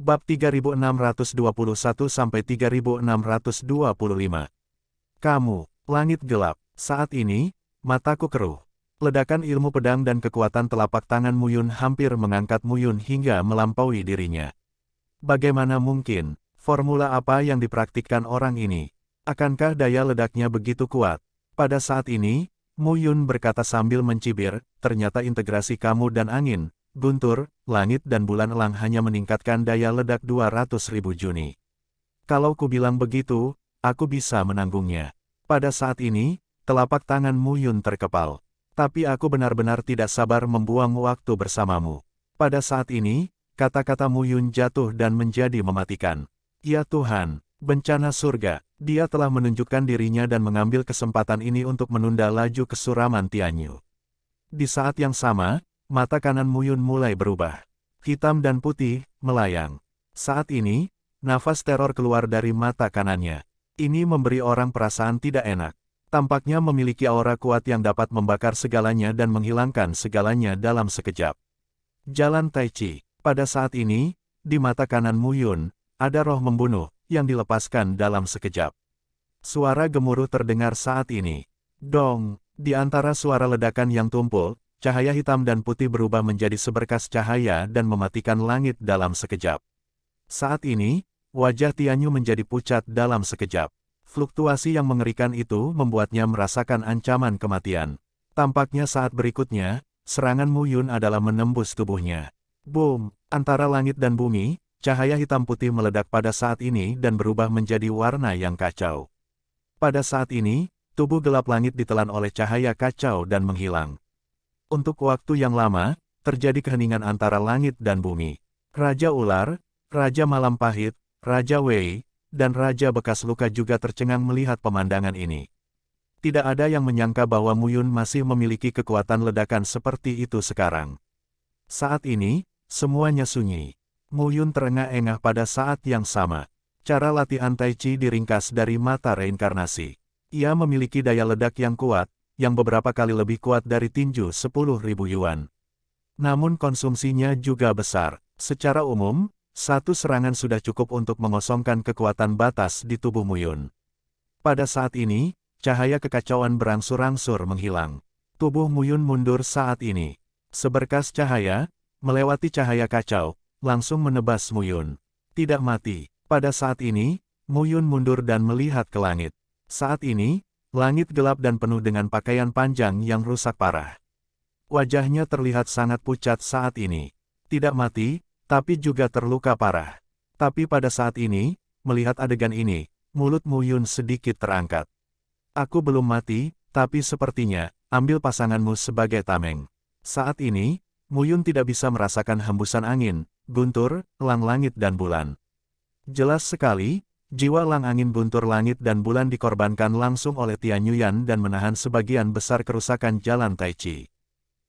Bab 3621-3625. Kamu, langit gelap. Saat ini, mataku keruh. Ledakan ilmu pedang dan kekuatan telapak tangan Muyun hampir mengangkat Muyun hingga melampaui dirinya. Bagaimana mungkin? Formula apa yang dipraktikkan orang ini? Akankah daya ledaknya begitu kuat? Pada saat ini, Muyun berkata sambil mencibir, ternyata integrasi kamu dan angin, guntur, langit dan bulan elang hanya meningkatkan daya ledak 200.000 juni. Kalau ku bilang begitu, aku bisa menanggungnya. Pada saat ini, telapak tangan Muyun terkepal. Tapi aku benar-benar tidak sabar membuang waktu bersamamu. Pada saat ini, kata-kata Muyun jatuh dan menjadi mematikan. Ya Tuhan, bencana surga, dia telah menunjukkan dirinya dan mengambil kesempatan ini untuk menunda laju kesuraman Tianyu. Di saat yang sama, mata kanan Muyun mulai berubah. Hitam dan putih, melayang. Saat ini, nafas teror keluar dari mata kanannya. Ini memberi orang perasaan tidak enak. Tampaknya memiliki aura kuat yang dapat membakar segalanya dan menghilangkan segalanya dalam sekejap. Jalan Tai Chi. Pada saat ini, di mata kanan Muyun, ada roh membunuh, yang dilepaskan dalam sekejap. Suara gemuruh terdengar saat ini. Dong, di antara suara ledakan yang tumpul, cahaya hitam dan putih berubah menjadi seberkas cahaya dan mematikan langit dalam sekejap. Saat ini, wajah Tianyu menjadi pucat dalam sekejap. Fluktuasi yang mengerikan itu membuatnya merasakan ancaman kematian. Tampaknya saat berikutnya, serangan Muyun adalah menembus tubuhnya. Boom! Antara langit dan bumi, cahaya hitam putih meledak pada saat ini dan berubah menjadi warna yang kacau. Pada saat ini, tubuh gelap langit ditelan oleh cahaya kacau dan menghilang. Untuk waktu yang lama, terjadi keheningan antara langit dan bumi. Raja Ular, Raja Malam Pahit, Raja Wei, dan Raja Bekas Luka juga tercengang melihat pemandangan ini. Tidak ada yang menyangka bahwa Muyun masih memiliki kekuatan ledakan seperti itu sekarang. Saat ini, semuanya sunyi. Muyun terengah-engah pada saat yang sama. Cara latihan Tai Chi diringkas dari mata reinkarnasi. Ia memiliki daya ledak yang kuat, yang beberapa kali lebih kuat dari tinju 10.000 yuan. Namun konsumsinya juga besar. Secara umum, satu serangan sudah cukup untuk mengosongkan kekuatan batas di tubuh Muyun. Pada saat ini, cahaya kekacauan berangsur-angsur menghilang. Tubuh Muyun mundur saat ini. Seberkas cahaya, melewati cahaya kacau, langsung menebas Muyun. Tidak mati. Pada saat ini, Muyun mundur dan melihat ke langit. Saat ini, langit gelap dan penuh dengan pakaian panjang yang rusak parah. Wajahnya terlihat sangat pucat saat ini. Tidak mati, tapi juga terluka parah. Tapi pada saat ini, melihat adegan ini, mulut Muyun sedikit terangkat. Aku belum mati, tapi sepertinya, ambil pasanganmu sebagai tameng. Saat ini, Muyun tidak bisa merasakan hembusan angin, guntur, elang langit dan bulan. Jelas sekali, jiwa elang angin guntur langit dan bulan dikorbankan langsung oleh Tianyuyan dan menahan sebagian besar kerusakan jalan Tai Chi.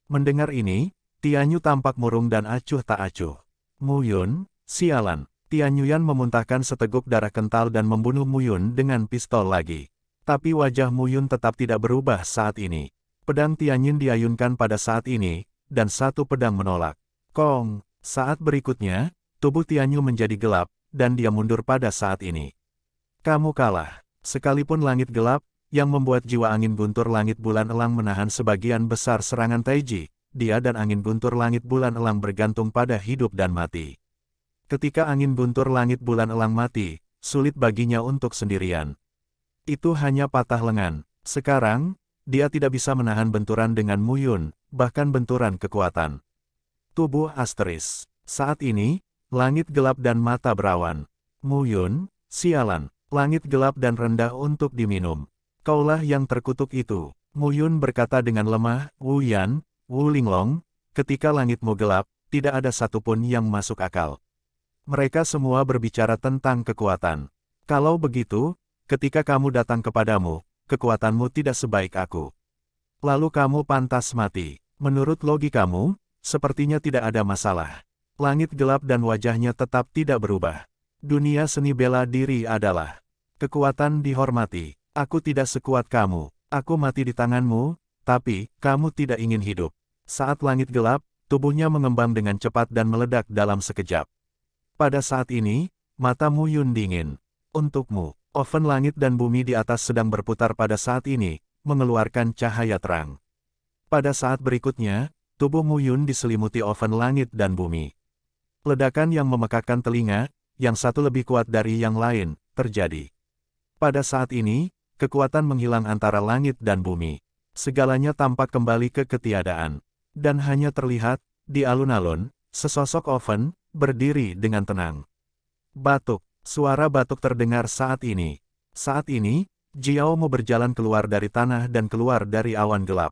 Mendengar ini, Tianyu tampak murung dan acuh tak acuh. Muyun, sialan. Tianyuyan memuntahkan seteguk darah kental dan membunuh Muyun dengan pistol lagi. Tapi wajah Muyun tetap tidak berubah saat ini. Pedang Tianyin diayunkan pada saat ini, dan satu pedang menolak. Kong! Saat berikutnya, tubuh Tianyu menjadi gelap, dan dia mundur pada saat ini. Kamu kalah. Sekalipun langit gelap, yang membuat jiwa angin guntur langit bulan elang menahan sebagian besar serangan Taiji, dia dan angin guntur langit bulan elang bergantung pada hidup dan mati. Ketika angin guntur langit bulan elang mati, sulit baginya untuk sendirian. Itu hanya patah lengan. Sekarang, dia tidak bisa menahan benturan dengan Muyun, bahkan benturan kekuatan. Tubuh asteris. Saat ini, langit gelap dan mata berawan. Muyun, sialan. Langit gelap dan rendah untuk diminum. Kaulah yang terkutuk itu. Muyun berkata dengan lemah, Wu Yan, Wu Linglong, ketika langitmu gelap, tidak ada satupun yang masuk akal. Mereka semua berbicara tentang kekuatan. Kalau begitu, ketika kamu datang kepadamu, kekuatanmu tidak sebaik aku. Lalu kamu pantas mati. Menurut logikamu, sepertinya tidak ada masalah. Langit gelap dan wajahnya tetap tidak berubah. Dunia seni bela diri adalah kekuatan dihormati. Aku tidak sekuat kamu. Aku mati di tanganmu. Tapi, kamu tidak ingin hidup. Saat langit gelap, tubuhnya mengembang dengan cepat dan meledak dalam sekejap. Pada saat ini, mata Mu Yun dingin. Untukmu, oven langit dan bumi di atas sedang berputar pada saat ini, mengeluarkan cahaya terang. Pada saat berikutnya, tubuh Mu Yun diselimuti oven langit dan bumi. Ledakan yang memekakkan telinga, yang satu lebih kuat dari yang lain, terjadi. Pada saat ini, kekuatan menghilang antara langit dan bumi. Segalanya tampak kembali ke ketiadaan. Dan hanya terlihat, di alun-alun, sesosok oven, berdiri dengan tenang. Batuk. Suara batuk terdengar saat ini. Saat ini, Jiao Mo berjalan keluar dari tanah dan keluar dari awan gelap.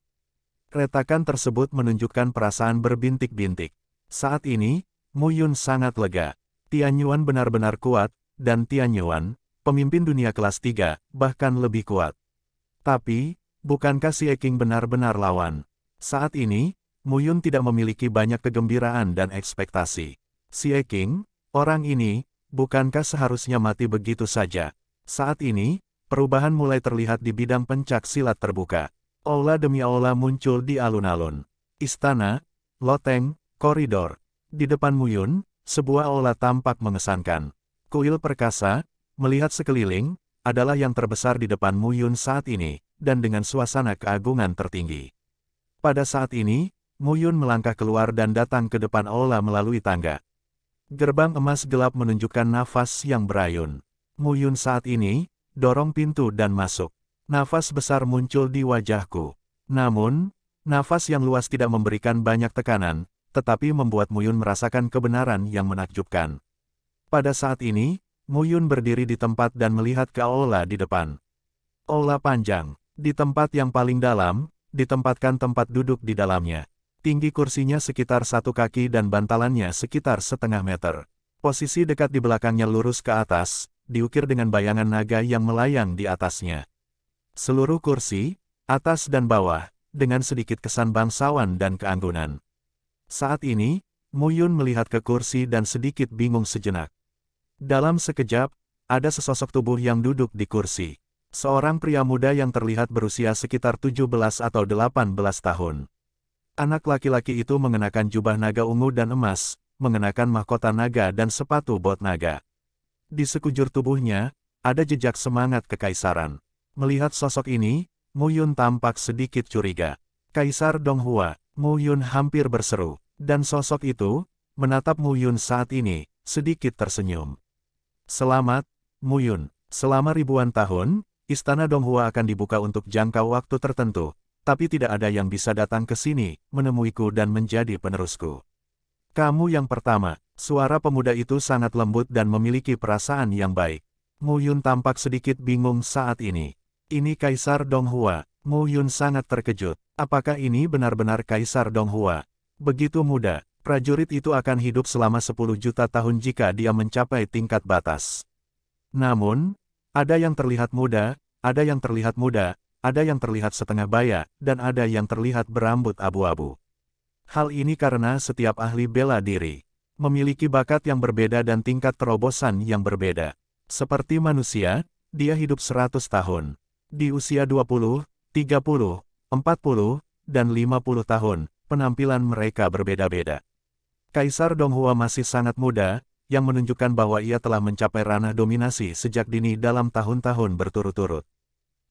Retakan tersebut menunjukkan perasaan berbintik-bintik. Saat ini, Mu Yun sangat lega. Tian Yuan benar-benar kuat, dan Tian Yuan, pemimpin dunia kelas 3, bahkan lebih kuat. Tapi, bukankah Xie Qing benar-benar lawan? Saat ini, Mu Yun tidak memiliki banyak kegembiraan dan ekspektasi. Xie Qing, orang ini, bukankah seharusnya mati begitu saja? Saat ini, perubahan mulai terlihat di bidang pencak silat terbuka. Aula demi aula muncul di alun-alun. Istana, loteng, koridor. Di depan Mu Yun, sebuah aula tampak mengesankan. Kuil perkasa, melihat sekeliling, adalah yang terbesar di depan Mu Yun saat ini, dan dengan suasana keagungan tertinggi. Pada saat ini, Mu Yun melangkah keluar dan datang ke depan aula melalui tangga. Gerbang emas gelap menunjukkan nafas yang berayun. Mu Yun saat ini, dorong pintu dan masuk. Nafas besar muncul di wajahku. Namun, nafas yang luas tidak memberikan banyak tekanan, tetapi membuat Mu Yun merasakan kebenaran yang menakjubkan. Pada saat ini, Mu Yun berdiri di tempat dan melihat ke aula di depan. Aula panjang. Di tempat yang paling dalam, ditempatkan tempat duduk di dalamnya. Tinggi kursinya sekitar 1 kaki dan bantalannya sekitar setengah meter. Posisi dekat di belakangnya lurus ke atas, diukir dengan bayangan naga yang melayang di atasnya. Seluruh kursi, atas dan bawah, dengan sedikit kesan bangsawan dan keanggunan. Saat ini, Mu Yun melihat ke kursi dan sedikit bingung sejenak. Dalam sekejap, ada sesosok tubuh yang duduk di kursi. Seorang pria muda yang terlihat berusia sekitar 17 atau 18 tahun. Anak laki-laki itu mengenakan jubah naga ungu dan emas, mengenakan mahkota naga dan sepatu bot naga. Di sekujur tubuhnya, ada jejak semangat kekaisaran. Melihat sosok ini, Mu Yun tampak sedikit curiga. Kaisar Donghua, Mu Yun hampir berseru, dan sosok itu, menatap Mu Yun saat ini, sedikit tersenyum. Selamat, Mu Yun. Selama ribuan tahun, Istana Donghua akan dibuka untuk jangka waktu tertentu. Tapi tidak ada yang bisa datang ke sini, menemuiku dan menjadi penerusku. Kamu yang pertama. Suara pemuda itu sangat lembut dan memiliki perasaan yang baik. Mu Yun tampak sedikit bingung saat ini. Ini Kaisar Donghua. Mu Yun sangat terkejut. Apakah ini benar-benar Kaisar Donghua? Begitu muda, prajurit itu akan hidup selama 10 juta tahun jika dia mencapai tingkat batas. Namun, ada yang terlihat muda, ada yang terlihat muda, ada yang terlihat setengah baya, dan ada yang terlihat berambut abu-abu. Hal ini karena setiap ahli bela diri memiliki bakat yang berbeda dan tingkat terobosan yang berbeda. Seperti manusia, dia hidup 100 tahun. Di usia 20, 30, 40, dan 50 tahun, penampilan mereka berbeda-beda. Kaisar Donghua masih sangat muda, yang menunjukkan bahwa ia telah mencapai ranah dominasi sejak dini dalam tahun-tahun berturut-turut.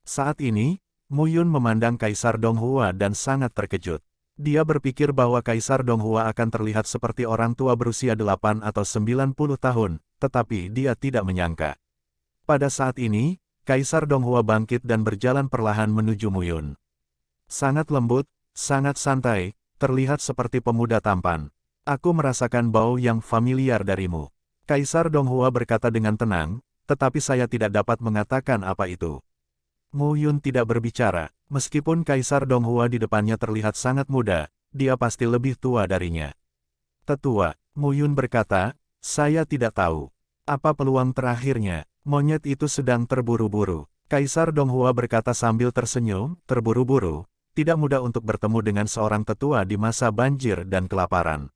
Saat ini, Mu Yun memandang Kaisar Donghua dan sangat terkejut. Dia berpikir bahwa Kaisar Donghua akan terlihat seperti orang tua berusia 8 atau 90 tahun, tetapi dia tidak menyangka. Pada saat ini, Kaisar Donghua bangkit dan berjalan perlahan menuju Mu Yun. Sangat lembut, sangat santai, terlihat seperti pemuda tampan. Aku merasakan bau yang familiar darimu. Kaisar Donghua berkata dengan tenang, tetapi saya tidak dapat mengatakan apa itu. Mu Yun tidak berbicara, meskipun Kaisar Donghua di depannya terlihat sangat muda, dia pasti lebih tua darinya. Tetua, Mu Yun berkata, saya tidak tahu. Apa peluang terakhirnya? Monyet itu sedang terburu-buru. Kaisar Donghua berkata sambil tersenyum, terburu-buru, tidak mudah untuk bertemu dengan seorang tetua di masa banjir dan kelaparan.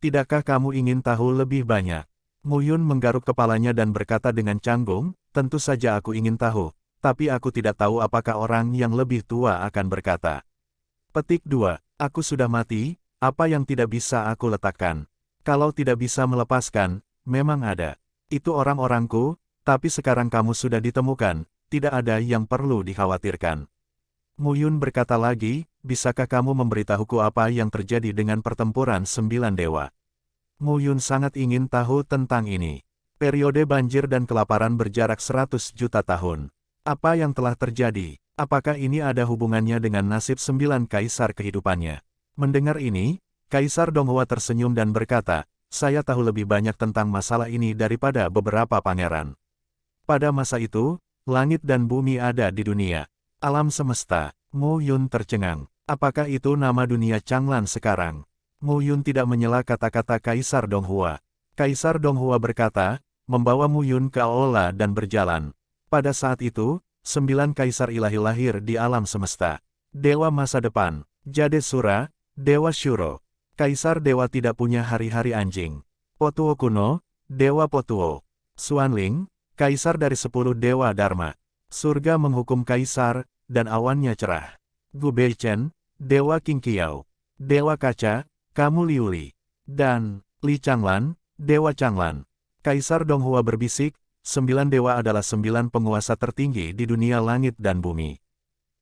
Tidakkah kamu ingin tahu lebih banyak? Mu Yun menggaruk kepalanya dan berkata dengan canggung, tentu saja aku ingin tahu. Tapi aku tidak tahu apakah orang yang lebih tua akan berkata. Petik 2. Aku sudah mati, apa yang tidak bisa aku letakkan? Kalau tidak bisa melepaskan, memang ada. Itu orang-orangku, tapi sekarang kamu sudah ditemukan, tidak ada yang perlu dikhawatirkan. Mu Yun berkata lagi, bisakah kamu memberitahuku apa yang terjadi dengan pertempuran 9 dewa? Mu Yun sangat ingin tahu tentang ini. Periode banjir dan kelaparan berjarak 100 juta tahun. Apa yang telah terjadi? Apakah ini ada hubungannya dengan nasib 9 kaisar kehidupannya? Mendengar ini, Kaisar Donghua tersenyum dan berkata, saya tahu lebih banyak tentang masalah ini daripada beberapa pangeran. Pada masa itu, langit dan bumi ada di dunia. Alam semesta. Mu Yun tercengang. Apakah itu nama dunia Changlan sekarang? Mu Yun tidak menyela kata-kata Kaisar Donghua. Kaisar Donghua berkata, membawa Mu Yun ke aula dan berjalan. Pada saat itu, 9 kaisar ilahi lahir di alam semesta. Dewa masa depan, Jadesura, Dewa Shuro. Kaisar Dewa tidak punya hari-hari anjing. Potuo kuno, Dewa Potuo. Xuanling, Kaisar dari 10 Dewa Dharma. Surga menghukum Kaisar, dan awannya cerah. Gu Beichen, Dewa Qingqiao. Dewa Kaca, kamu Liuli. Dan, Li Changlan, Dewa Changlan. Kaisar Donghua berbisik, 9 dewa adalah 9 penguasa tertinggi di dunia langit dan bumi.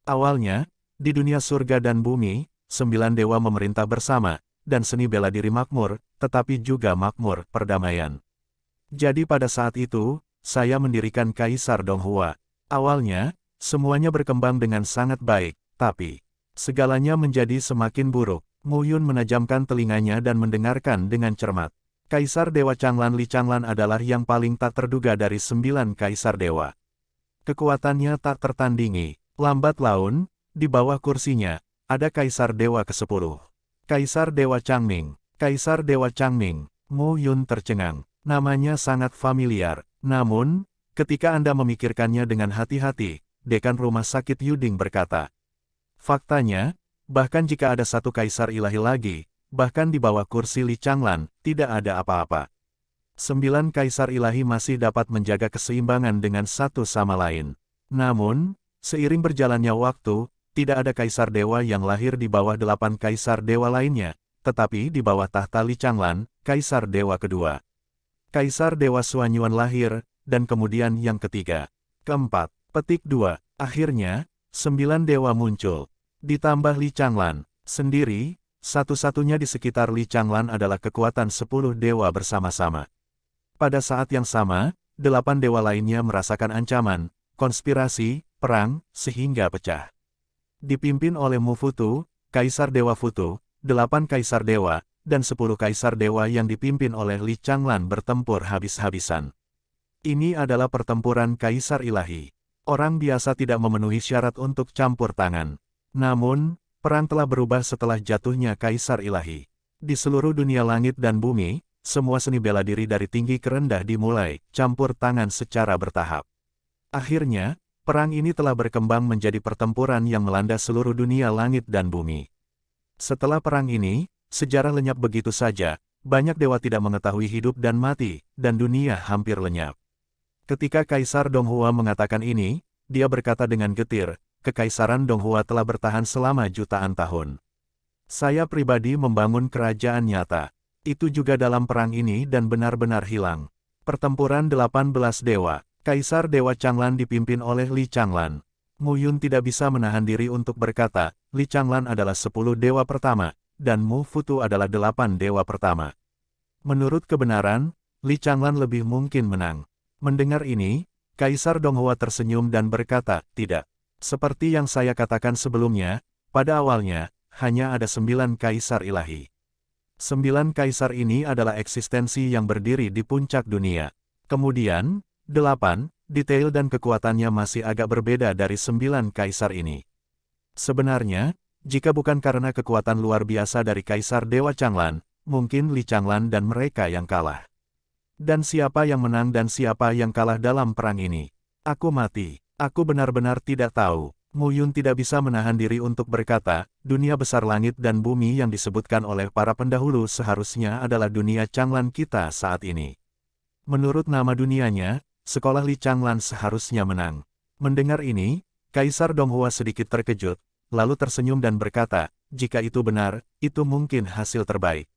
Awalnya, di dunia surga dan bumi, 9 dewa memerintah bersama, dan seni bela diri makmur, tetapi juga makmur perdamaian. Jadi pada saat itu, saya mendirikan Kaisar Donghua. Awalnya, semuanya berkembang dengan sangat baik, tapi segalanya menjadi semakin buruk. Mu Yun menajamkan telinganya dan mendengarkan dengan cermat. Kaisar Dewa Changlan Li Changlan adalah yang paling tak terduga dari 9 kaisar dewa. Kekuatannya tak tertandingi. Lambat laun, di bawah kursinya, ada Kaisar Dewa ke-10. Kaisar Dewa Changming. Kaisar Dewa Changming. Mu Yun tercengang. Namanya sangat familiar. Namun, ketika Anda memikirkannya dengan hati-hati, dekan rumah sakit Yuding berkata. Faktanya, bahkan jika ada satu kaisar ilahi lagi, bahkan di bawah kursi Li Changlan, tidak ada apa-apa. 9 kaisar ilahi masih dapat menjaga keseimbangan dengan satu sama lain. Namun, seiring berjalannya waktu, tidak ada kaisar dewa yang lahir di bawah 8 kaisar dewa lainnya, tetapi di bawah tahta Li Changlan, kaisar dewa kedua. Kaisar Dewa Xuanyuan lahir, dan kemudian yang ketiga. Keempat. Petik 2. Akhirnya, 9 dewa muncul. Ditambah Li Changlan sendiri, satu-satunya di sekitar Li Changlan adalah kekuatan 10 dewa bersama-sama. Pada saat yang sama, 8 dewa lainnya merasakan ancaman, konspirasi, perang, sehingga pecah. Dipimpin oleh Mu Futu, Kaisar Dewa Futu, 8 Kaisar Dewa, dan 10 Kaisar Dewa yang dipimpin oleh Li Changlan bertempur habis-habisan. Ini adalah pertempuran Kaisar Ilahi. Orang biasa tidak memenuhi syarat untuk campur tangan. Namun, perang telah berubah setelah jatuhnya Kaisar Ilahi. Di seluruh dunia langit dan bumi, semua seni bela diri dari tinggi ke rendah dimulai, campur tangan secara bertahap. Akhirnya, perang ini telah berkembang menjadi pertempuran yang melanda seluruh dunia langit dan bumi. Setelah perang ini, sejarah lenyap begitu saja, banyak dewa tidak mengetahui hidup dan mati, dan dunia hampir lenyap. Ketika Kaisar Donghua mengatakan ini, dia berkata dengan getir, Kekaisaran Donghua telah bertahan selama jutaan tahun. Saya pribadi membangun kerajaan nyata. Itu juga dalam perang ini dan benar-benar hilang. Pertempuran 18 dewa. Kaisar Dewa Changlan dipimpin oleh Li Changlan. Mu Yun tidak bisa menahan diri untuk berkata, Li Changlan adalah 10 dewa pertama, dan Mu Futu adalah 8 dewa pertama. Menurut kebenaran, Li Changlan lebih mungkin menang. Mendengar ini, Kaisar Donghua tersenyum dan berkata, tidak. Seperti yang saya katakan sebelumnya, pada awalnya, hanya ada 9 kaisar ilahi. 9 kaisar ini adalah eksistensi yang berdiri di puncak dunia. Kemudian, 8, detail dan kekuatannya masih agak berbeda dari 9 kaisar ini. Sebenarnya, jika bukan karena kekuatan luar biasa dari Kaisar Dewa Changlan, mungkin Li Changlan dan mereka yang kalah. Dan siapa yang menang dan siapa yang kalah dalam perang ini? Aku mati. Aku benar-benar tidak tahu. Mu Yun tidak bisa menahan diri untuk berkata, dunia besar langit dan bumi yang disebutkan oleh para pendahulu seharusnya adalah dunia Changlan kita saat ini. Menurut nama dunianya, sekolah Li Changlan seharusnya menang. Mendengar ini, Kaisar Donghua sedikit terkejut, lalu tersenyum dan berkata, jika itu benar, itu mungkin hasil terbaik.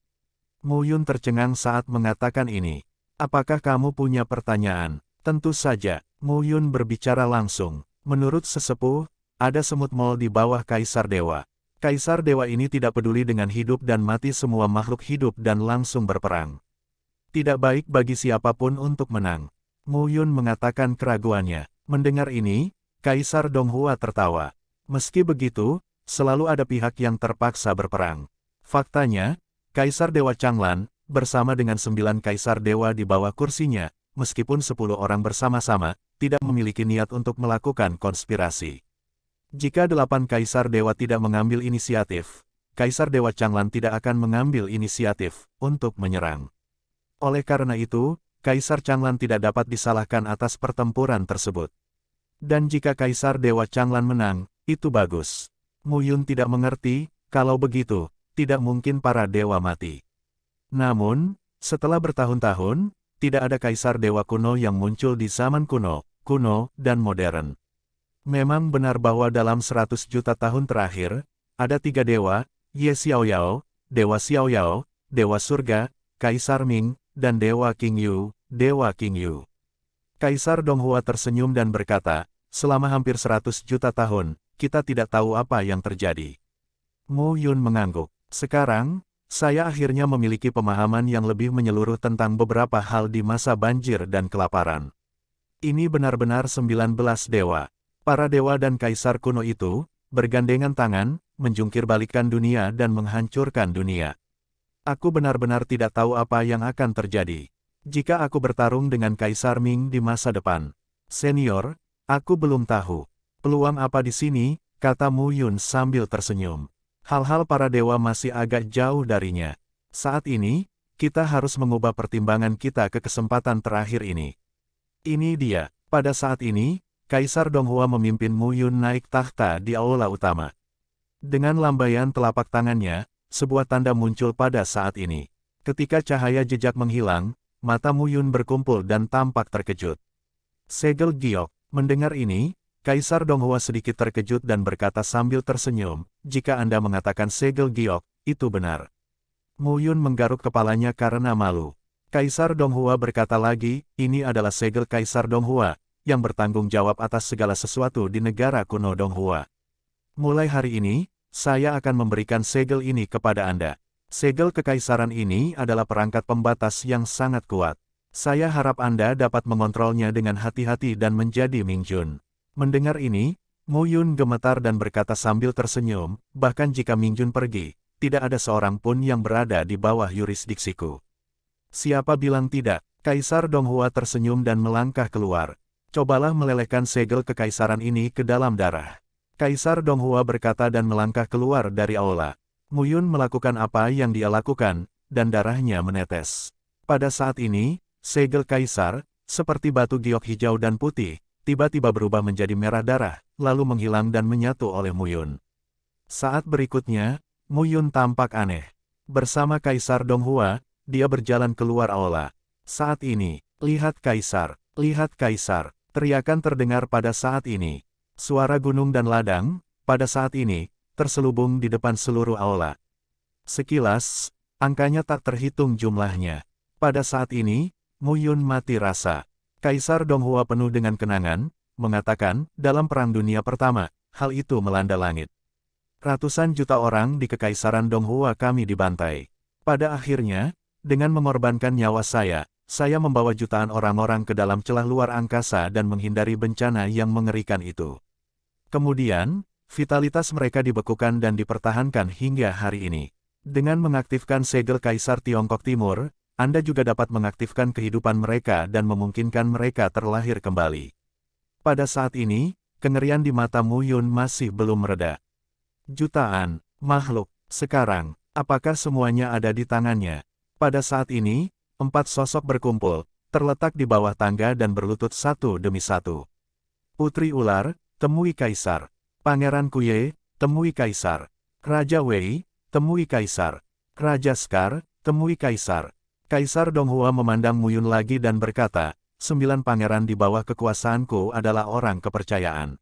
Mu Yun tercengang saat mengatakan ini. Apakah kamu punya pertanyaan? Tentu saja, Mu Yun berbicara langsung. Menurut sesepuh, ada semut mol di bawah Kaisar Dewa. Kaisar Dewa ini tidak peduli dengan hidup dan mati semua makhluk hidup dan langsung berperang. Tidak baik bagi siapapun untuk menang. Mu Yun mengatakan keraguannya. Mendengar ini, Kaisar Donghua tertawa. Meski begitu, selalu ada pihak yang terpaksa berperang. Faktanya, Kaisar Dewa Changlan, bersama dengan 9 Kaisar Dewa di bawah kursinya, meskipun 10 orang bersama-sama, tidak memiliki niat untuk melakukan konspirasi. Jika 8 Kaisar Dewa tidak mengambil inisiatif, Kaisar Dewa Changlan tidak akan mengambil inisiatif untuk menyerang. Oleh karena itu, Kaisar Changlan tidak dapat disalahkan atas pertempuran tersebut. Dan jika Kaisar Dewa Changlan menang, itu bagus. Mu Yun tidak mengerti, kalau begitu, tidak mungkin para dewa mati. Namun, setelah bertahun-tahun, tidak ada Kaisar Dewa kuno yang muncul di zaman kuno, dan modern. Memang benar bahwa dalam 100 juta tahun terakhir, ada 3 dewa, Ye Xiaoyao, Dewa Xiaoyao, Dewa Surga, Kaisar Ming, dan Dewa King Yu, Dewa King Yu. Kaisar Donghua tersenyum dan berkata, selama hampir 100 juta tahun, kita tidak tahu apa yang terjadi. Mu Yun mengangguk. Sekarang, saya akhirnya memiliki pemahaman yang lebih menyeluruh tentang beberapa hal di masa banjir dan kelaparan. Ini benar-benar 19 dewa. Para dewa dan kaisar kuno itu, bergandengan tangan, menjungkir balikan dunia dan menghancurkan dunia. Aku benar-benar tidak tahu apa yang akan terjadi. Jika aku bertarung dengan Kaisar Ming di masa depan. Senior, aku belum tahu. Peluang apa di sini, kata Mu Yun sambil tersenyum. Hal-hal para dewa masih agak jauh darinya. Saat ini, kita harus mengubah pertimbangan kita ke kesempatan terakhir ini. Ini dia, pada saat ini, Kaisar Donghua memimpin Mu Yun naik takhta di aula utama. Dengan lambaian telapak tangannya, sebuah tanda muncul pada saat ini. Ketika cahaya jejak menghilang, mata Mu Yun berkumpul dan tampak terkejut. Segel giok, mendengar ini, Kaisar Donghua sedikit terkejut dan berkata sambil tersenyum, jika Anda mengatakan segel giok, itu benar. Mu Yun menggaruk kepalanya karena malu. Kaisar Donghua berkata lagi, ini adalah segel Kaisar Donghua, yang bertanggung jawab atas segala sesuatu di negara kuno Donghua. Mulai hari ini, saya akan memberikan segel ini kepada Anda. Segel kekaisaran ini adalah perangkat pembatas yang sangat kuat. Saya harap Anda dapat mengontrolnya dengan hati-hati dan menjadi Mingjun. Mendengar ini, Mu Yun gemetar dan berkata sambil tersenyum, bahkan jika Mingjun pergi, tidak ada seorang pun yang berada di bawah yurisdiksiku. Siapa bilang tidak? Kaisar Donghua tersenyum dan melangkah keluar. Cobalah melelehkan segel kekaisaran ini ke dalam darah. Kaisar Donghua berkata dan melangkah keluar dari aula. Mu Yun melakukan apa yang dia lakukan, dan darahnya menetes. Pada saat ini, segel kaisar, seperti batu giok hijau dan putih, tiba-tiba berubah menjadi merah darah, lalu menghilang dan menyatu oleh Mu Yun. Saat berikutnya, Mu Yun tampak aneh. Bersama Kaisar Donghua, dia berjalan keluar aula. Saat ini, lihat Kaisar, teriakan terdengar pada saat ini. Suara gunung dan ladang, pada saat ini, terselubung di depan seluruh aula. Sekilas, angkanya tak terhitung jumlahnya. Pada saat ini, Mu Yun mati rasa. Kaisar Donghua penuh dengan kenangan, mengatakan, dalam Perang Dunia Pertama, hal itu melanda langit. Ratusan juta orang di Kekaisaran Donghua kami dibantai. Pada akhirnya, dengan mengorbankan nyawa saya membawa jutaan orang-orang ke dalam celah luar angkasa dan menghindari bencana yang mengerikan itu. Kemudian, vitalitas mereka dibekukan dan dipertahankan hingga hari ini. Dengan mengaktifkan segel Kaisar Tiongkok Timur, Anda juga dapat mengaktifkan kehidupan mereka dan memungkinkan mereka terlahir kembali. Pada saat ini, kengerian di mata Mu Yun masih belum mereda. Jutaan makhluk, sekarang, apakah semuanya ada di tangannya? Pada saat ini, 4 sosok berkumpul, terletak di bawah tangga dan berlutut satu demi satu. Putri Ular, temui Kaisar. Pangeran Kuye, temui Kaisar. Raja Wei, temui Kaisar. Raja Skar, temui Kaisar. Kaisar Donghua memandang Mu Yun lagi dan berkata, 9 pangeran di bawah kekuasaanku adalah orang kepercayaan.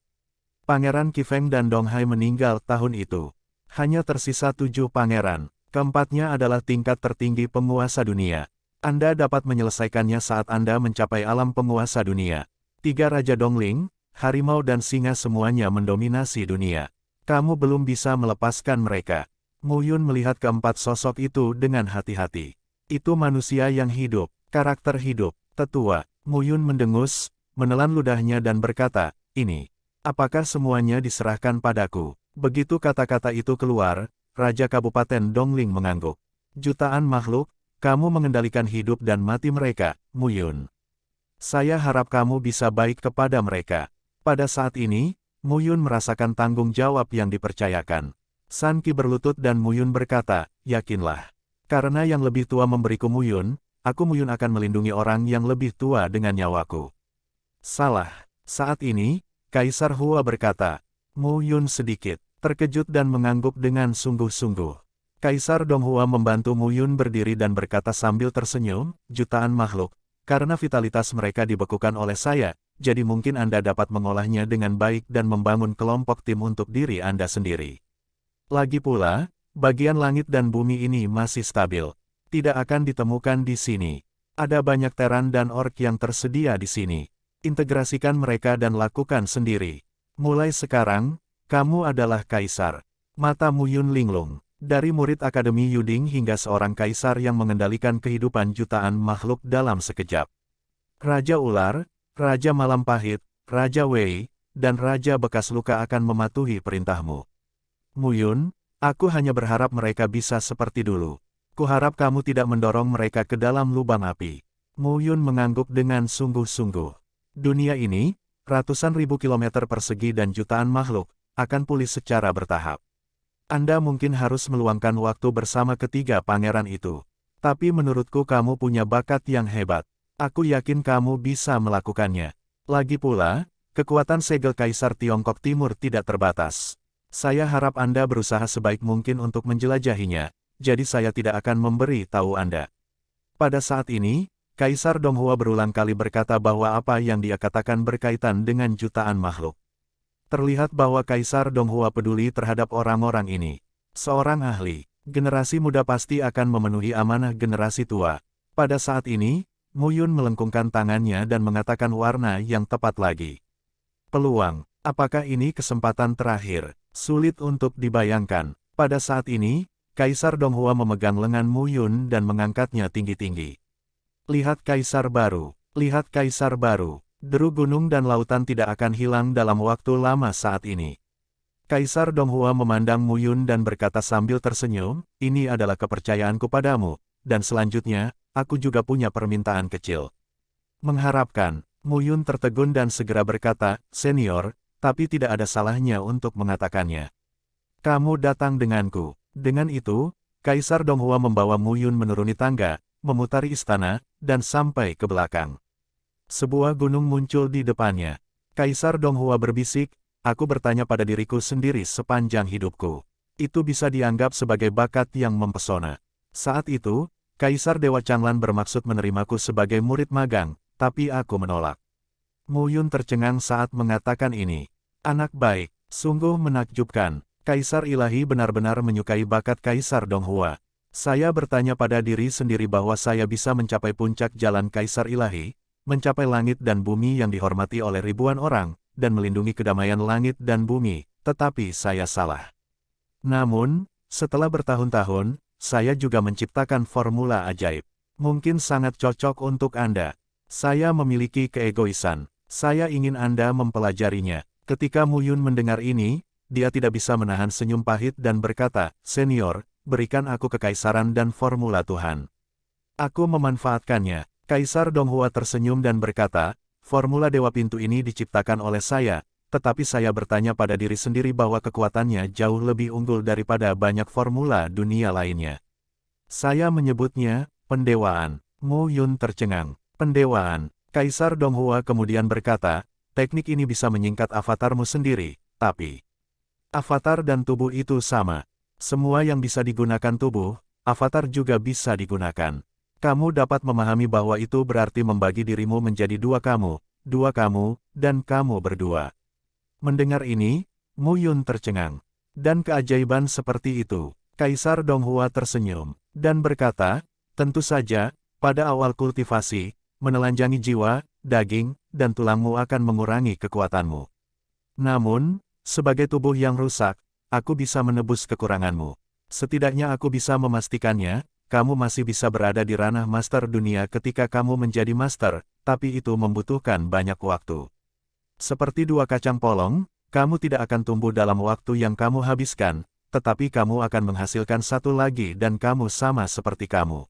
Pangeran Qifeng dan Donghai meninggal tahun itu. Hanya tersisa 7 pangeran. Keempatnya adalah tingkat tertinggi penguasa dunia. Anda dapat menyelesaikannya saat Anda mencapai alam penguasa dunia. 3 Raja Dongling, harimau dan singa semuanya mendominasi dunia. Kamu belum bisa melepaskan mereka. Mu Yun melihat keempat sosok itu dengan hati-hati. Itu manusia yang hidup, karakter hidup, tetua. Mu Yun mendengus, menelan ludahnya dan berkata, ini. Apakah semuanya diserahkan padaku? Begitu kata-kata itu keluar, Raja Kabupaten Dongling mengangguk. Jutaan makhluk, kamu mengendalikan hidup dan mati mereka, Mu Yun. Saya harap kamu bisa baik kepada mereka. Pada saat ini, Mu Yun merasakan tanggung jawab yang dipercayakan. San Qi berlutut dan Mu Yun berkata, yakinlah. Karena yang lebih tua memberiku Mu Yun, aku Mu Yun akan melindungi orang yang lebih tua dengan nyawaku. Salah. Saat ini, Kaisar Hua berkata. Mu Yun sedikit terkejut dan mengangguk dengan sungguh-sungguh. Kaisar Donghua membantu Mu Yun berdiri dan berkata sambil tersenyum, jutaan makhluk, karena vitalitas mereka dibekukan oleh saya, jadi mungkin Anda dapat mengolahnya dengan baik dan membangun kelompok tim untuk diri Anda sendiri. Lagi pula, bagian langit dan bumi ini masih stabil. Tidak akan ditemukan di sini. Ada banyak teran dan ork yang tersedia di sini. Integrasikan mereka dan lakukan sendiri. Mulai sekarang, kamu adalah kaisar. Mata Mu Yun linglung. Dari murid Akademi Yuding hingga seorang kaisar yang mengendalikan kehidupan jutaan makhluk dalam sekejap. Raja Ular, Raja Malam Pahit, Raja Wei, dan Raja Bekas Luka akan mematuhi perintahmu. Mu Yun, aku hanya berharap mereka bisa seperti dulu. Kuharap kamu tidak mendorong mereka ke dalam lubang api. Mu Yun mengangguk dengan sungguh-sungguh. Dunia ini, ratusan ribu kilometer persegi dan jutaan makhluk, akan pulih secara bertahap. Anda mungkin harus meluangkan waktu bersama ketiga pangeran itu. Tapi menurutku kamu punya bakat yang hebat. Aku yakin kamu bisa melakukannya. Lagi pula, kekuatan segel Kaisar Tiongkok Timur tidak terbatas. Saya harap Anda berusaha sebaik mungkin untuk menjelajahinya, jadi saya tidak akan memberi tahu Anda. Pada saat ini, Kaisar Donghua berulang kali berkata bahwa apa yang dia katakan berkaitan dengan jutaan makhluk. Terlihat bahwa Kaisar Donghua peduli terhadap orang-orang ini. Seorang ahli, generasi muda pasti akan memenuhi amanah generasi tua. Pada saat ini, Mu Yun melengkungkan tangannya dan mengatakan warna yang tepat lagi. Peluang, apakah ini kesempatan terakhir? Sulit untuk dibayangkan. Pada saat ini, Kaisar Donghua memegang lengan Mu Yun dan mengangkatnya tinggi-tinggi. Lihat Kaisar baru, lihat Kaisar baru. Deru gunung dan lautan tidak akan hilang dalam waktu lama saat ini. Kaisar Donghua memandang Mu Yun dan berkata sambil tersenyum, ini adalah kepercayaanku padamu, dan selanjutnya, aku juga punya permintaan kecil. Mengharapkan, Mu Yun tertegun dan segera berkata, senior, tapi tidak ada salahnya untuk mengatakannya. Kamu datang denganku. Dengan itu, Kaisar Donghua membawa Mu Yun menuruni tangga, memutari istana, dan sampai ke belakang. Sebuah gunung muncul di depannya. Kaisar Donghua berbisik, aku bertanya pada diriku sendiri sepanjang hidupku. Itu bisa dianggap sebagai bakat yang mempesona. Saat itu, Kaisar Dewa Changlan bermaksud menerimaku sebagai murid magang, tapi aku menolak. Mu Yun tercengang saat mengatakan ini. Anak baik, sungguh menakjubkan. Kaisar Ilahi benar-benar menyukai bakat Kaisar Donghua. Saya bertanya pada diri sendiri bahwa saya bisa mencapai puncak jalan Kaisar Ilahi, mencapai langit dan bumi yang dihormati oleh ribuan orang, dan melindungi kedamaian langit dan bumi, tetapi saya salah. Namun, setelah bertahun-tahun, saya juga menciptakan formula ajaib. Mungkin sangat cocok untuk Anda. Saya memiliki keegoisan. Saya ingin Anda mempelajarinya. Ketika Mu Yun mendengar ini, dia tidak bisa menahan senyum pahit dan berkata, senior, berikan aku kekaisaran dan formula Tuhan. Aku memanfaatkannya. Kaisar Donghua tersenyum dan berkata, formula Dewa Pintu ini diciptakan oleh saya, tetapi saya bertanya pada diri sendiri bahwa kekuatannya jauh lebih unggul daripada banyak formula dunia lainnya. Saya menyebutnya, pendewaan. Mu Yun tercengang. Pendewaan. Kaisar Donghua kemudian berkata, teknik ini bisa menyingkat avatarmu sendiri, tapi avatar dan tubuh itu sama. Semua yang bisa digunakan tubuh, avatar juga bisa digunakan. Kamu dapat memahami bahwa itu berarti membagi dirimu menjadi dua kamu, dan kamu berdua. Mendengar ini, Mu Yun tercengang. Dan keajaiban seperti itu, Kaisar Donghua tersenyum, dan berkata, tentu saja, Pada awal kultivasi, menelanjangi jiwa, daging, dan tulangmu akan mengurangi kekuatanmu. Namun, sebagai tubuh yang rusak, aku bisa menebus kekuranganmu. Setidaknya aku bisa memastikannya, kamu masih bisa berada di ranah master dunia ketika kamu menjadi master, tapi itu membutuhkan banyak waktu. Seperti dua kacang polong, kamu tidak akan tumbuh dalam waktu yang kamu habiskan, tetapi kamu akan menghasilkan satu lagi dan kamu sama seperti kamu.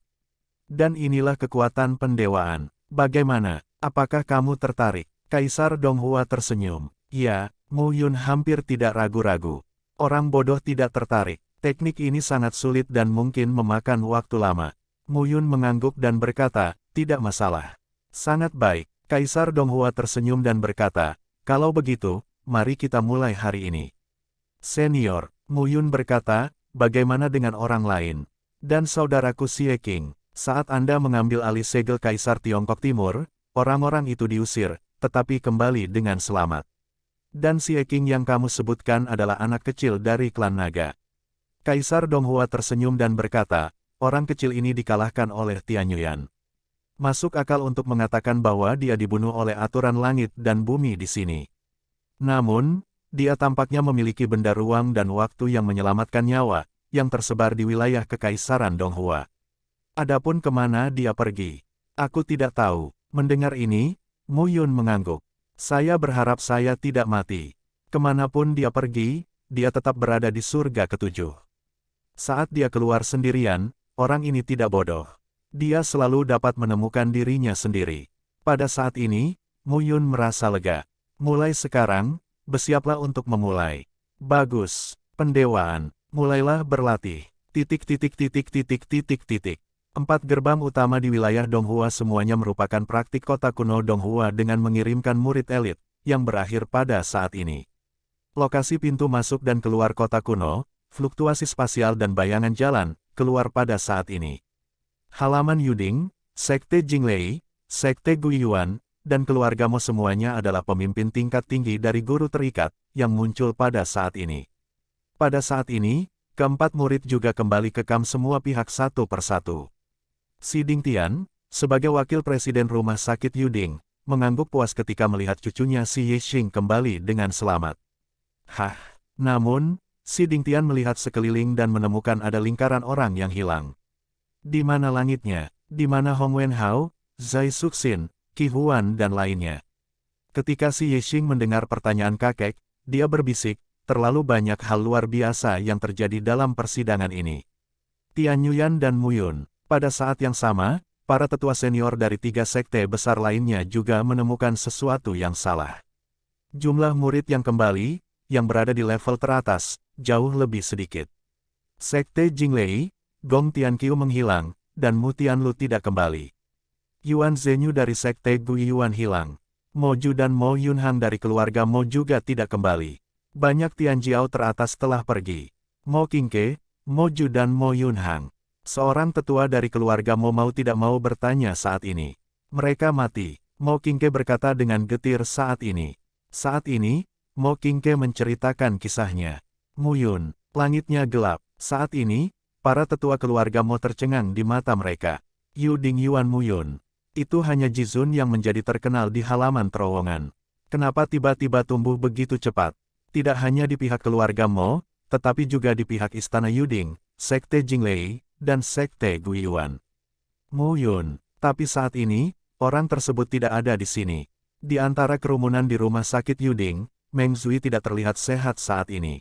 Dan inilah kekuatan pendewaan. Bagaimana? Apakah kamu tertarik? Kaisar Donghua tersenyum. Ya, Mu Yun hampir tidak ragu-ragu. Orang bodoh tidak tertarik. Teknik ini sangat sulit dan mungkin memakan waktu lama. Mu Yun mengangguk dan berkata, tidak masalah. Sangat baik. Kaisar Donghua tersenyum dan berkata, kalau begitu, mari kita mulai hari ini. Senior, Mu Yun berkata, bagaimana dengan orang lain? Dan saudaraku Xie Qing, saat Anda mengambil alih segel Kaisar Tiongkok Timur, orang-orang itu diusir, tetapi kembali dengan selamat. Dan Xie Qing yang kamu sebutkan adalah anak kecil dari klan naga. Kaisar Donghua tersenyum dan berkata, orang kecil ini dikalahkan oleh Tianyuan. Masuk akal untuk mengatakan bahwa dia dibunuh oleh aturan langit dan bumi di sini. Namun, dia tampaknya memiliki benda ruang dan waktu yang menyelamatkan nyawa, yang tersebar di wilayah Kekaisaran Donghua. Adapun kemana dia pergi, aku tidak tahu. Mendengar ini, Mu Yun mengangguk. Saya berharap saya tidak mati. Kemanapun dia pergi, dia tetap berada di surga ketujuh. Saat dia keluar sendirian, orang ini tidak bodoh. Dia selalu dapat menemukan dirinya sendiri. Pada saat ini, Mu Yun merasa lega. Mulai sekarang, bersiaplah untuk memulai. Bagus, pendewaan, mulailah berlatih. Titik. 4 gerbang utama di wilayah Donghua semuanya merupakan praktik kota kuno Donghua dengan mengirimkan murid elit, yang berakhir pada saat ini. Lokasi pintu masuk dan keluar kota kuno, fluktuasi spasial dan bayangan jalan, keluar pada saat ini. Halaman Yuding, Sekte Jinglei, Sekte Guiyuan, dan keluarga Mo semuanya adalah pemimpin tingkat tinggi dari guru terikat, yang muncul pada saat ini. Pada saat ini, keempat murid juga kembali ke kamp semua pihak satu persatu. Si Dingtian, sebagai wakil presiden rumah sakit Yuding, mengangguk puas ketika melihat cucunya si Yexing kembali dengan selamat. Namun, si Dingtian melihat sekeliling dan menemukan ada lingkaran orang yang hilang. Di mana langitnya? Di mana Hong Wenhao, Zai Suxin, Qi Huan dan lainnya? Ketika si Yexing mendengar pertanyaan kakek, dia berbisik, terlalu banyak hal luar biasa yang terjadi dalam persidangan ini. Tianyuan dan Mu Yun. Pada saat yang sama, para tetua senior dari 3 sekte besar lainnya juga menemukan sesuatu yang salah. Jumlah murid yang kembali, yang berada di level teratas, jauh lebih sedikit. Sekte Jinglei, Gong Tianqiu menghilang, dan Mu Tianlu tidak kembali. Yuan Zhenyu dari Sekte Guiyuan hilang. Mo Ju dan Mo Yunhang dari keluarga Mo juga tidak kembali. Banyak Tianjiao teratas telah pergi. Mo Qingke, Mo Ju dan Mo Yunhang. Seorang tetua dari keluarga Mo mau tidak mau bertanya saat ini. Mereka mati. Mo Qingke berkata dengan getir saat ini. Saat ini, Mo Qingke menceritakan kisahnya. Mu Yun, langitnya gelap. Saat ini, para tetua keluarga Mo tercengang di mata mereka. Yuding Yuan Mu Yun. Itu hanya Jizun yang menjadi terkenal di halaman terowongan. Kenapa tiba-tiba tumbuh begitu cepat? Tidak hanya di pihak keluarga Mo, tetapi juga di pihak istana Yuding, Sekte Jinglei, dan Sekte Guiyuan. Mu Yun, tapi saat ini, orang tersebut tidak ada di sini. Di antara kerumunan di rumah sakit Yuding, Meng Zui tidak terlihat sehat saat ini.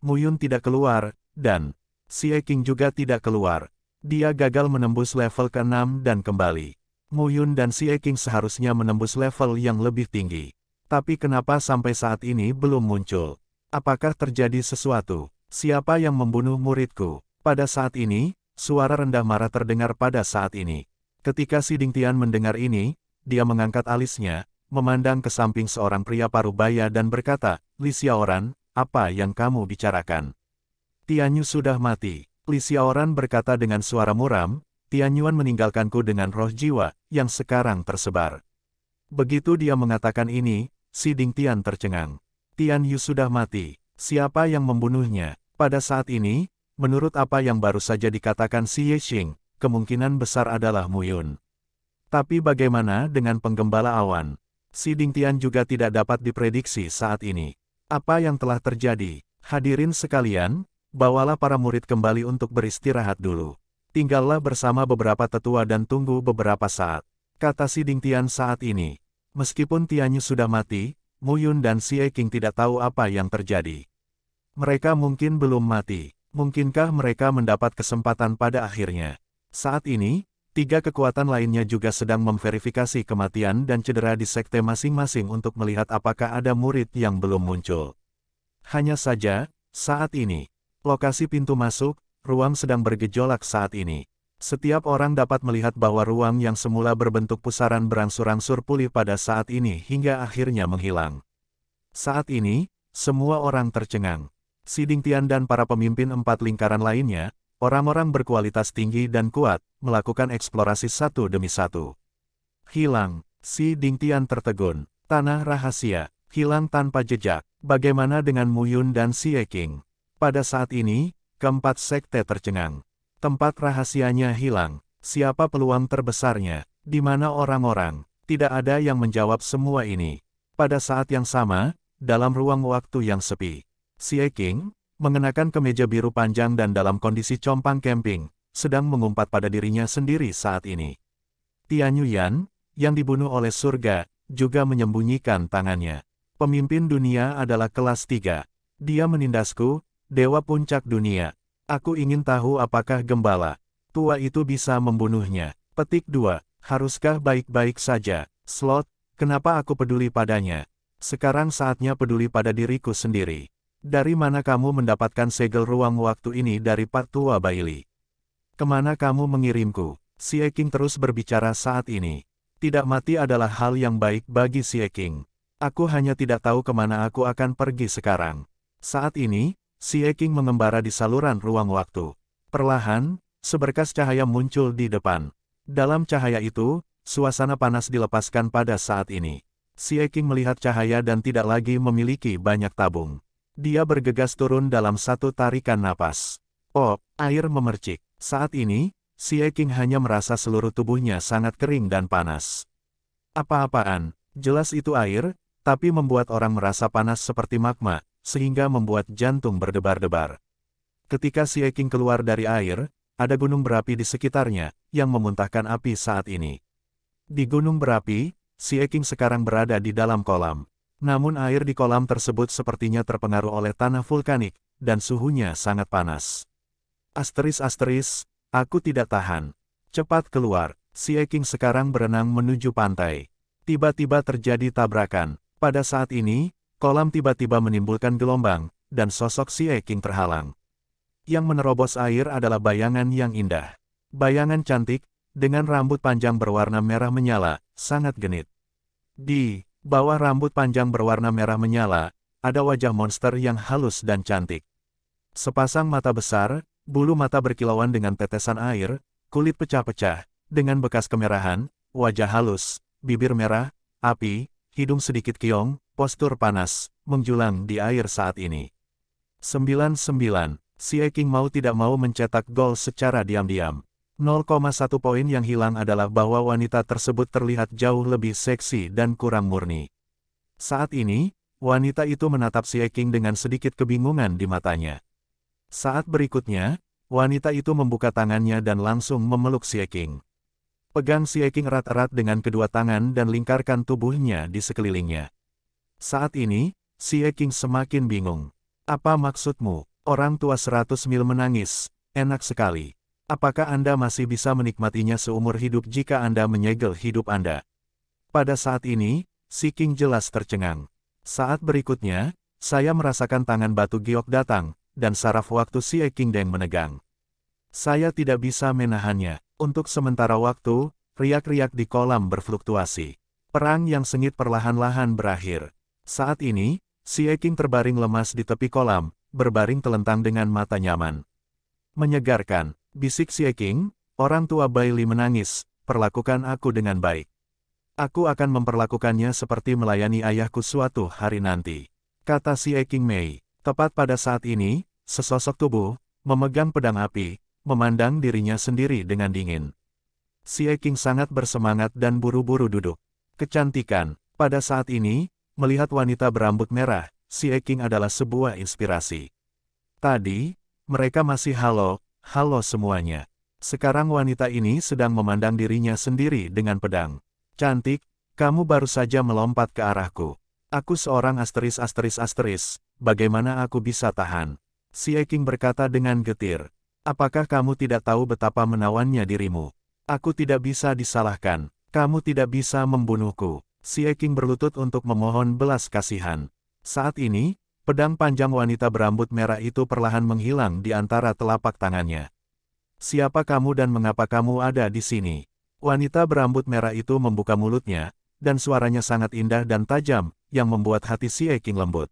Mu Yun tidak keluar, dan Xie Qing juga tidak keluar. Dia gagal menembus level ke-6 dan kembali. Mu Yun dan Xie Qing seharusnya menembus level yang lebih tinggi. Tapi kenapa sampai saat ini belum muncul? Apakah terjadi sesuatu? Siapa yang membunuh muridku? Pada saat ini, suara rendah marah terdengar pada saat ini. Ketika si Dingtian mendengar ini, dia mengangkat alisnya, memandang ke samping seorang pria parubaya dan berkata, Li Xiaoran, apa yang kamu bicarakan? Tianyu sudah mati. Li Xiaoran berkata dengan suara muram, Tianyuan meninggalkanku dengan roh jiwa, yang sekarang tersebar. Begitu dia mengatakan ini, si Dingtian tercengang. Tianyu sudah mati. Siapa yang membunuhnya? Pada saat ini, menurut apa yang baru saja dikatakan si Yexing, kemungkinan besar adalah Muyun. Tapi bagaimana dengan penggembala awan? Si Dingtian juga tidak dapat diprediksi saat ini. Apa yang telah terjadi? Hadirin sekalian, bawalah para murid kembali untuk beristirahat dulu. Tinggallah bersama beberapa tetua dan tunggu beberapa saat. Kata si Dingtian saat ini. Meskipun Tianyu sudah mati, Muyun dan Xie Qing tidak tahu apa yang terjadi. Mereka mungkin belum mati. Mungkinkah mereka mendapat kesempatan pada akhirnya? Saat ini, 3 kekuatan lainnya juga sedang memverifikasi kematian dan cedera di sekte masing-masing untuk melihat apakah ada murid yang belum muncul. Hanya saja, saat ini, lokasi pintu masuk, ruang sedang bergejolak saat ini. Setiap orang dapat melihat bahwa ruang yang semula berbentuk pusaran berangsur-angsur pulih pada saat ini hingga akhirnya menghilang. Saat ini, semua orang tercengang. Si Dingtian dan para pemimpin 4 lingkaran lainnya, orang-orang berkualitas tinggi dan kuat, melakukan eksplorasi satu demi satu. Hilang. Si Dingtian tertegun. Tanah rahasia, hilang tanpa jejak. Bagaimana dengan Muyun dan Xie Qing? Pada saat ini, keempat sekte tercengang. Tempat rahasianya hilang. Siapa peluang terbesarnya? Di mana orang-orang? Tidak ada yang menjawab semua ini. Pada saat yang sama, dalam ruang waktu yang sepi, Xie Qing, mengenakan kemeja biru panjang dan dalam kondisi compang camping, sedang mengumpat pada dirinya sendiri saat ini. Tianyu Yan, yang dibunuh oleh surga, juga menyembunyikan tangannya. Pemimpin dunia adalah kelas 3. Dia menindasku, dewa puncak dunia. Aku ingin tahu apakah gembala tua itu bisa membunuhnya. Petik 2. Haruskah baik-baik saja? Slot, kenapa aku peduli padanya? Sekarang saatnya peduli pada diriku sendiri. Dari mana kamu mendapatkan segel ruang waktu ini dari Pak Tua Bailey? Kemana kamu mengirimku? Xie Qing terus berbicara saat ini. Tidak mati adalah hal yang baik bagi Xie Qing. Aku hanya tidak tahu kemana aku akan pergi sekarang. Saat ini, Xie Qing mengembara di saluran ruang waktu. Perlahan, seberkas cahaya muncul di depan. Dalam cahaya itu, suasana panas dilepaskan pada saat ini. Xie Qing melihat cahaya dan tidak lagi memiliki banyak tabung. Dia bergegas turun dalam satu tarikan napas. Oh, air memercik. Saat ini, Xie Qing hanya merasa seluruh tubuhnya sangat kering dan panas. Apa-apaan? Jelas itu air, tapi membuat orang merasa panas seperti magma, sehingga membuat jantung berdebar-debar. Ketika Xie Qing keluar dari air, ada gunung berapi di sekitarnya, yang memuntahkan api saat ini. Di gunung berapi, Xie Qing sekarang berada di dalam kolam. Namun air di kolam tersebut sepertinya terpengaruh oleh tanah vulkanik, dan suhunya sangat panas. Asteris, aku tidak tahan. Cepat keluar. Xie Qing sekarang berenang menuju pantai. Tiba-tiba terjadi tabrakan. Pada saat ini, kolam tiba-tiba menimbulkan gelombang, dan sosok Xie Qing terhalang. Yang menerobos air adalah bayangan yang indah. Bayangan cantik, dengan rambut panjang berwarna merah menyala, sangat genit. Di bawah rambut panjang berwarna merah menyala, ada wajah monster yang halus dan cantik. Sepasang mata besar, bulu mata berkilauan dengan tetesan air, kulit pecah-pecah, dengan bekas kemerahan, wajah halus, bibir merah, api, hidung sedikit kiong, postur panas, menjulang di air saat ini. 99. Xie Qing mau tidak mau mencetak gol secara diam-diam. 0,1 poin yang hilang adalah bahwa wanita tersebut terlihat jauh lebih seksi dan kurang murni. Saat ini, wanita itu menatap Xie Qing dengan sedikit kebingungan di matanya. Saat berikutnya, wanita itu membuka tangannya dan langsung memeluk Xie Qing. Pegang Xie Qing erat-erat dengan kedua tangan dan lingkarkan tubuhnya di sekelilingnya. Saat ini, Xie Qing semakin bingung. Apa maksudmu? Orang tua 100 mil menangis. Enak sekali. Apakah Anda masih bisa menikmatinya seumur hidup jika Anda menyegel hidup Anda? Pada saat ini, Xie Qing jelas tercengang. Saat berikutnya, saya merasakan tangan batu giok datang, dan saraf waktu Xie Qing Deng menegang. Saya tidak bisa menahannya. Untuk sementara waktu, riak-riak di kolam berfluktuasi. Perang yang sengit perlahan-lahan berakhir. Saat ini, Xie Qing terbaring lemas di tepi kolam, berbaring telentang dengan mata nyaman. Menyegarkan, bisik Xie Qing, orang tua Bailey menangis, perlakukan aku dengan baik. Aku akan memperlakukannya seperti melayani ayahku suatu hari nanti. Kata Xie Qing Mei. Tepat pada saat ini, sesosok tubuh, memegang pedang api, memandang dirinya sendiri dengan dingin. Xie Qing sangat bersemangat dan buru-buru duduk. Kecantikan. Pada saat ini, melihat wanita berambut merah, Xie Qing adalah sebuah inspirasi. Tadi, mereka masih halo semuanya. Sekarang wanita ini sedang memandang dirinya sendiri dengan pedang. Cantik, kamu baru saja melompat ke arahku. Aku seorang asteris, bagaimana aku bisa tahan? Xie Qing berkata dengan getir. Apakah kamu tidak tahu betapa menawannya dirimu? Aku tidak bisa disalahkan. Kamu tidak bisa membunuhku. Xie Qing berlutut untuk memohon belas kasihan. Saat ini, pedang panjang wanita berambut merah itu perlahan menghilang di antara telapak tangannya. Siapa kamu dan mengapa kamu ada di sini? Wanita berambut merah itu membuka mulutnya, dan suaranya sangat indah dan tajam, yang membuat hati Xie Qing lembut.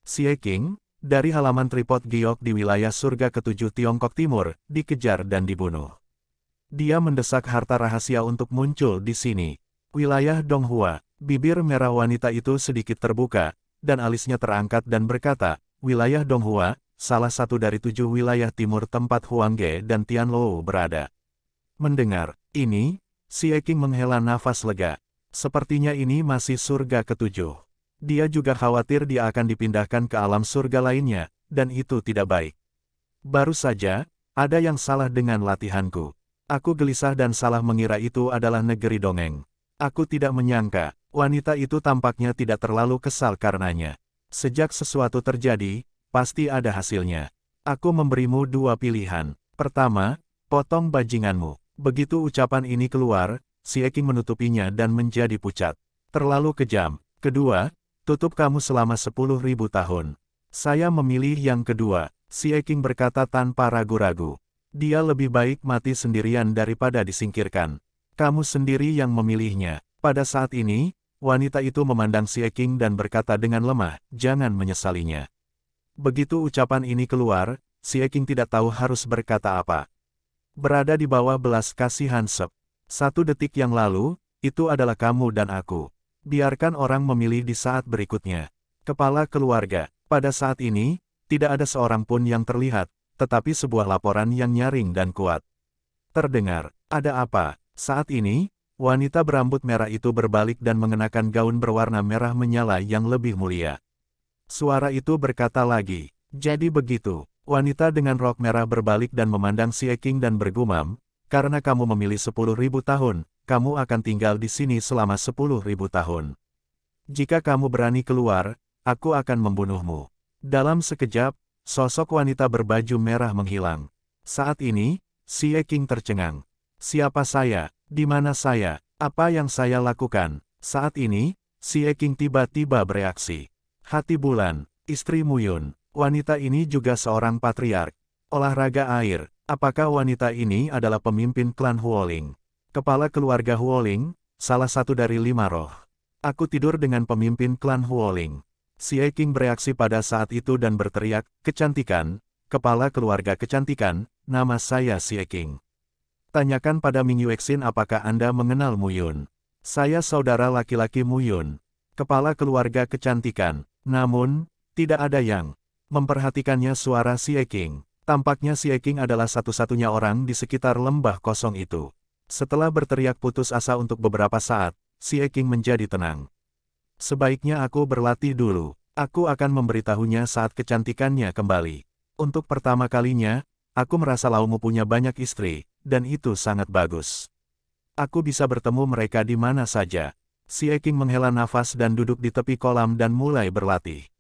Xie Qing, dari halaman Tripod Giok di wilayah surga ketujuh Tiongkok Timur, dikejar dan dibunuh. Dia mendesak harta rahasia untuk muncul di sini. Wilayah Donghua, bibir merah wanita itu sedikit terbuka, dan alisnya terangkat dan berkata, wilayah Donghua, salah satu dari 7 wilayah timur tempat Huang Ge dan Tianlou berada. Mendengar ini, Xie Qing menghela nafas lega. Sepertinya ini masih surga ketujuh. Dia juga khawatir dia akan dipindahkan ke alam surga lainnya, dan itu tidak baik. Baru saja, ada yang salah dengan latihanku. Aku gelisah dan salah mengira itu adalah negeri dongeng. Aku tidak menyangka, wanita itu tampaknya tidak terlalu kesal karenanya. Sejak sesuatu terjadi, pasti ada hasilnya. Aku memberimu 2 pilihan. Pertama, potong bajinganmu. Begitu ucapan ini keluar, Xie Qing menutupinya dan menjadi pucat. Terlalu kejam. Kedua, tutup kamu selama 10.000 tahun. Saya memilih yang kedua, Xie Qing berkata tanpa ragu-ragu. Dia lebih baik mati sendirian daripada disingkirkan. Kamu sendiri yang memilihnya. Pada saat ini, wanita itu memandang Xie Qing dan berkata dengan lemah, jangan menyesalinya. Begitu ucapan ini keluar, Xie Qing tidak tahu harus berkata apa. Berada di bawah belas kasihan Sep. 1 detik yang lalu, itu adalah kamu dan aku. Biarkan orang memilih di saat berikutnya. Kepala keluarga, pada saat ini, tidak ada seorang pun yang terlihat, tetapi sebuah laporan yang nyaring dan kuat. Terdengar, ada apa? Saat ini, wanita berambut merah itu berbalik dan mengenakan gaun berwarna merah menyala yang lebih mulia. Suara itu berkata lagi, jadi begitu. Wanita dengan rok merah berbalik dan memandang Xie Qing dan bergumam, karena kamu memilih 10.000 tahun, kamu akan tinggal di sini selama 10.000 tahun. Jika kamu berani keluar, aku akan membunuhmu. Dalam sekejap, sosok wanita berbaju merah menghilang. Saat ini, Xie Qing tercengang. Siapa saya? Di mana saya? Apa yang saya lakukan? Saat ini, Xie Qing tiba-tiba bereaksi. Hati bulan, istri Muyun. Wanita ini juga seorang patriark. Olahraga air. Apakah wanita ini adalah pemimpin klan Huoling? Kepala keluarga Huoling, salah satu dari 5 roh. Aku tidur dengan pemimpin klan Huoling. Xie Qing bereaksi pada saat itu dan berteriak, kecantikan, kepala keluarga kecantikan, nama saya Xie Qing. Tanyakan pada Ming Yuexin apakah Anda mengenal Muyun. Saya saudara laki-laki Muyun. Kepala keluarga kecantikan. Namun, tidak ada yang memperhatikannya suara Xie Qing. Tampaknya Xie Qing adalah satu-satunya orang di sekitar lembah kosong itu. Setelah berteriak putus asa untuk beberapa saat, Xie Qing menjadi tenang. Sebaiknya aku berlatih dulu. Aku akan memberitahunya saat kecantikannya kembali. Untuk pertama kalinya, aku merasa Laumu punya banyak istri, dan itu sangat bagus. Aku bisa bertemu mereka di mana saja. Xie Qing menghela nafas dan duduk di tepi kolam dan mulai berlatih.